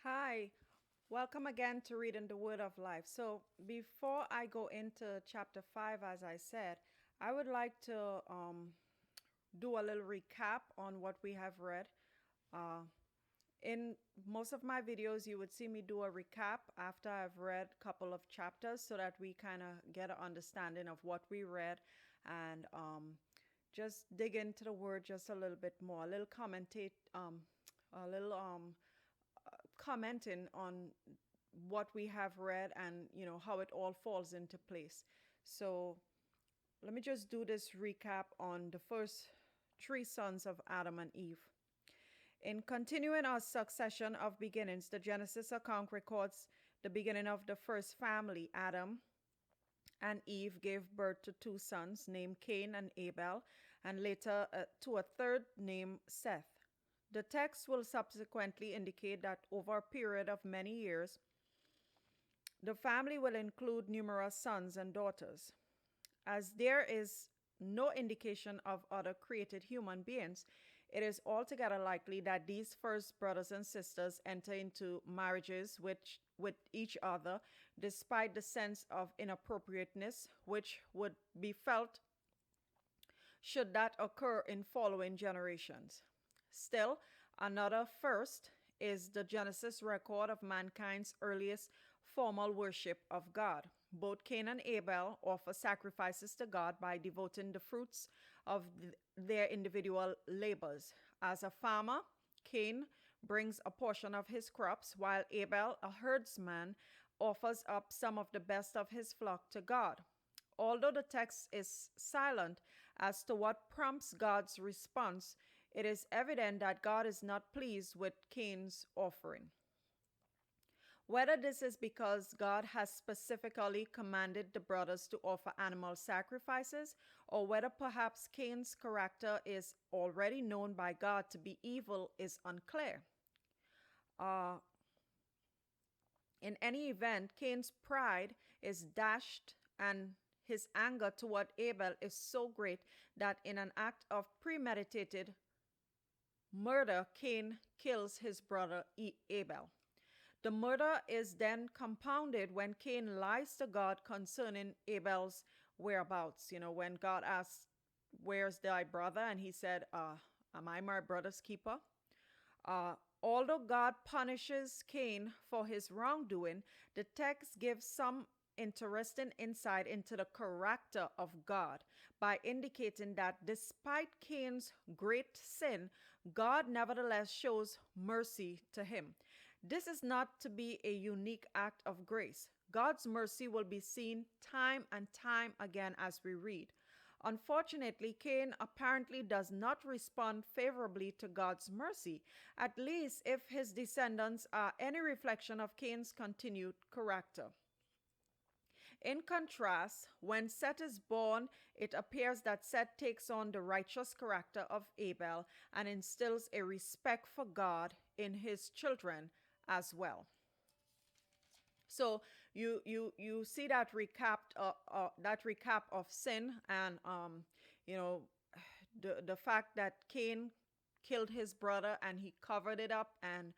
Hi, welcome again to Reading the Word of Life. So, before I go into chapter 5, as I said, I would like to do a little recap on what we have read. Uh, in most of my videos, you would see me do a recap after I've read a couple of chapters so that we kind of get an understanding of what we read and just dig into the Word just a little bit more, a little commenting on what we have read and how it all falls into place. So let me just do this recap on the first three sons of Adam and Eve. In continuing our succession of beginnings, the Genesis account records the beginning of the first family. Adam and Eve gave birth to two sons named Cain and Abel, and later to a third named Seth. The text will subsequently indicate that over a period of many years, the family will include numerous sons and daughters. As there is no indication of other created human beings, it is altogether likely that these first brothers and sisters enter into marriages with each other, despite the sense of inappropriateness which would be felt should that occur in following generations. Still, another first is the Genesis record of mankind's earliest formal worship of God. Both Cain and Abel offer sacrifices to God by devoting the fruits of their individual labors. As a farmer, Cain brings a portion of his crops, while Abel, a herdsman, offers up some of the best of his flock to God. Although the text is silent as to what prompts God's response, it is evident that God is not pleased with Cain's offering. Whether this is because God has specifically commanded the brothers to offer animal sacrifices, or whether perhaps Cain's character is already known by God to be evil, is unclear. In any event, Cain's pride is dashed and his anger toward Abel is so great that in an act of premeditated murder, Cain kills his brother Abel. The murder is then compounded when Cain lies to God concerning Abel's whereabouts. When God asks, "Where's thy brother?" and he said, "Am I my brother's keeper?" Although God punishes Cain for his wrongdoing, the text gives some interesting insight into the character of God by indicating that despite Cain's great sin, God nevertheless shows mercy to him. This is not to be a unique act of grace. God's mercy will be seen time and time again as we read. Unfortunately, Cain apparently does not respond favorably to God's mercy, at least if his descendants are any reflection of Cain's continued character. In contrast, when Seth is born, it appears that Seth takes on the righteous character of Abel and instills a respect for God in his children as well. So you see that recap of sin and the fact that Cain killed his brother and he covered it up, and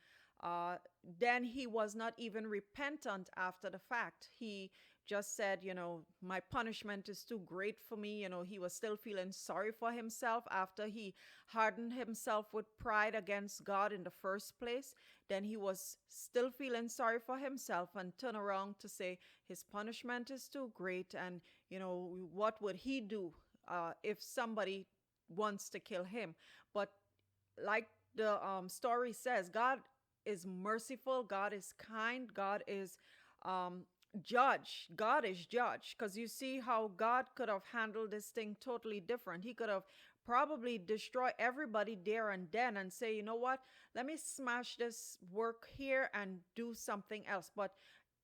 then he was not even repentant after the fact. He just said, my punishment is too great for me. He was still feeling sorry for himself after he hardened himself with pride against God in the first place. Then he was still feeling sorry for himself and turned around to say his punishment is too great. And, what would he do if somebody wants to kill him? But like the story says, God is merciful, God is kind, God is judge. God is judge, because you see how God could have handled this thing totally different. He could have probably destroyed everybody there and then and say, you know what, let me smash this work here and do something else. But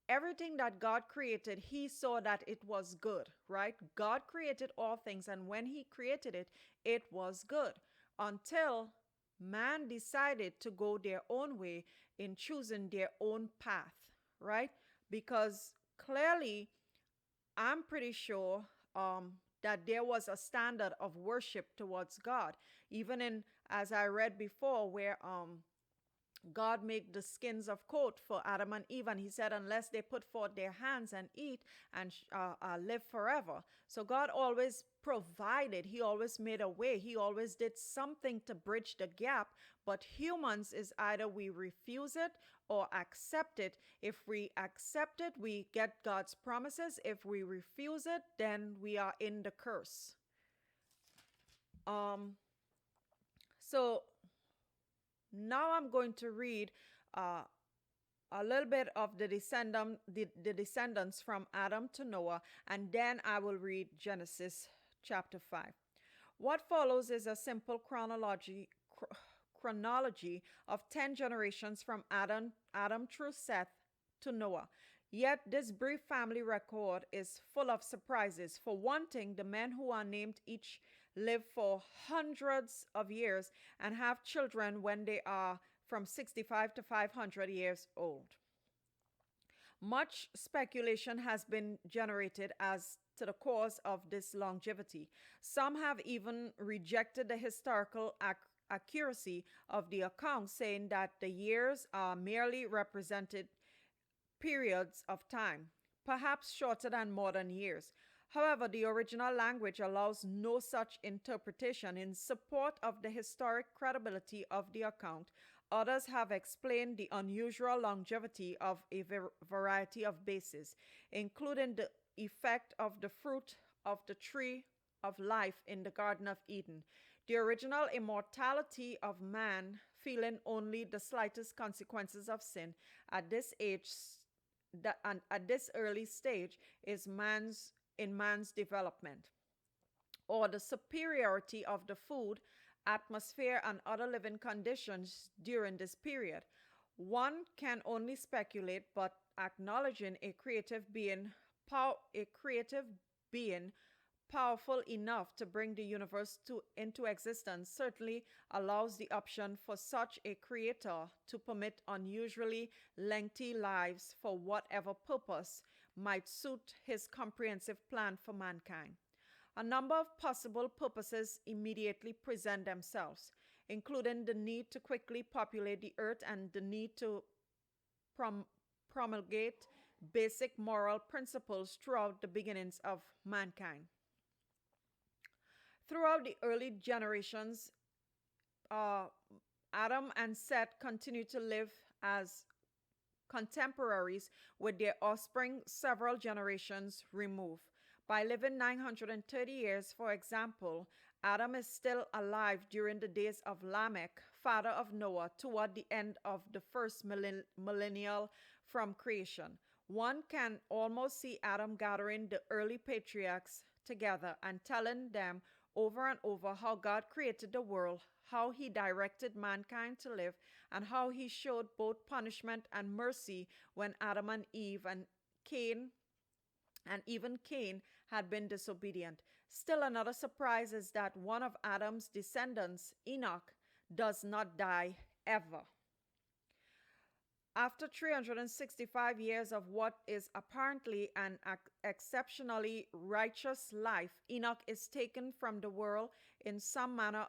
everything that God created, he saw that it was good, right? God created all things, and when he created it, it was good, until man decided to go their own way in choosing their own path, right? Because clearly, I'm pretty sure that there was a standard of worship towards God, even in, as I read before, where God made the skins of coat for Adam and Eve, and he said, unless they put forth their hands and eat and live forever. So God always provided, he always made a way, he always did something to bridge the gap. But humans is either we refuse it or accept it. If we accept it, we get God's promises. If we refuse it, then we are in the curse. Um, so now I'm going to read uh, a little bit of the descendants from Adam to Noah, and then I will read Genesis chapter 5. What follows is a simple chronology of 10 generations from Adam through Seth to Noah. Yet this brief family record is full of surprises. For one thing, the men who are named each live for hundreds of years and have children when they are from 65 to 500 years old. Much speculation has been generated as to the cause of this longevity. Some have even rejected the historical accuracy of the account, saying that the years are merely represented periods of time, perhaps shorter than modern years. However, the original language allows no such interpretation. In support of the historic credibility of the account, others have explained the unusual longevity of a variety of bases, including the effect of the fruit of the tree of life in the Garden of Eden, the original immortality of man feeling only the slightest consequences of sin at this age, and at this early stage is man's development, or the superiority of the food, atmosphere, and other living conditions during this period. One can only speculate, but acknowledging a creative being powerful enough to bring the universe into existence certainly allows the option for such a creator to permit unusually lengthy lives for whatever purpose might suit his comprehensive plan for mankind. A number of possible purposes immediately present themselves, including the need to quickly populate the earth and the need to promulgate basic moral principles throughout the beginnings of mankind. Throughout the early generations, Adam and Seth continued to live as contemporaries with their offspring several generations removed. By living 930 years, for example, Adam is still alive during the days of Lamech, father of Noah, toward the end of the first millennial from creation. One can almost see Adam gathering the early patriarchs together and telling them over and over how God created the world, how he directed mankind to live, and how he showed both punishment and mercy when Adam and Eve and even Cain had been disobedient. Still another surprise is that one of Adam's descendants, Enoch, does not die ever. After 365 years of what is apparently an exceptionally righteous life, Enoch is taken from the world in some manner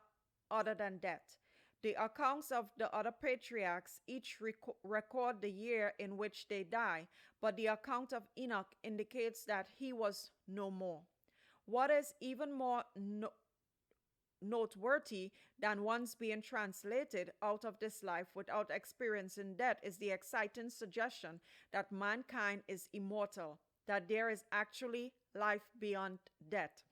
other than death. The accounts of the other patriarchs each record the year in which they die, but the account of Enoch indicates that he was no more. What is even more noteworthy than once being translated out of this life without experiencing death is the exciting suggestion that mankind is immortal, that there is actually life beyond death.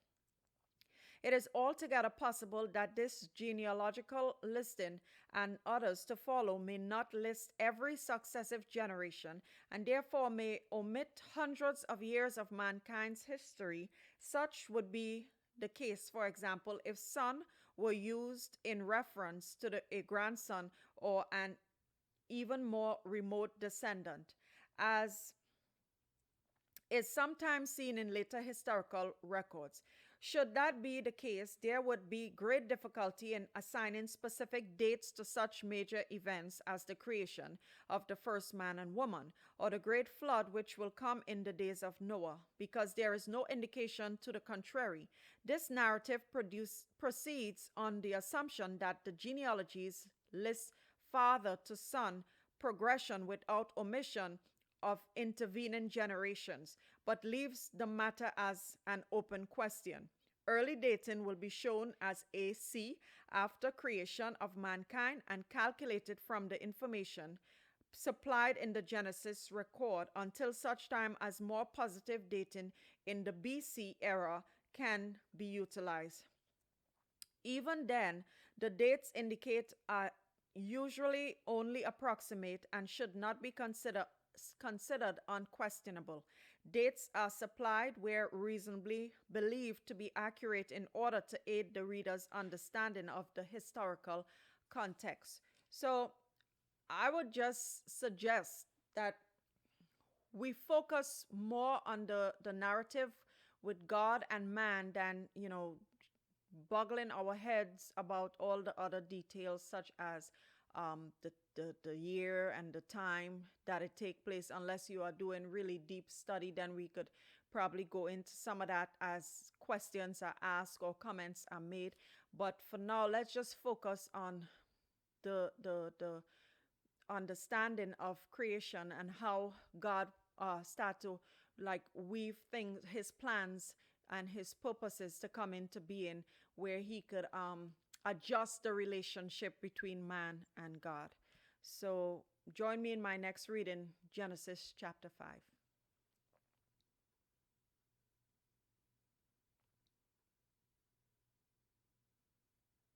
It is altogether possible that this genealogical listing and others to follow may not list every successive generation and therefore may omit hundreds of years of mankind's history. Such would be the case, for example, if son were used in reference to a grandson or an even more remote descendant, as is sometimes seen in later historical records. Should that be the case, there would be great difficulty in assigning specific dates to such major events as the creation of the first man and woman, or the great flood which will come in the days of Noah, because there is no indication to the contrary. This narrative proceeds on the assumption that the genealogies list father to son progression without omission of intervening generations, but leaves the matter as an open question. Early dating will be shown as AC after creation of mankind and calculated from the information supplied in the Genesis record until such time as more positive dating in the BC era can be utilized. Even then, the dates indicate are usually only approximate and should not be considered unquestionable. Dates are supplied where reasonably believed to be accurate in order to aid the reader's understanding of the historical context. So, I would just suggest that we focus more on the narrative with God and man than, boggling our heads about all the other details, such as the year and the time that it take place. Unless you are doing really deep study, then we could probably go into some of that as questions are asked or comments are made. But for now, let's just focus on the understanding of creation and how God start to like weave things, his plans and his purposes to come into being, where he could adjust the relationship between man and God. So join me in my next reading, Genesis chapter 5.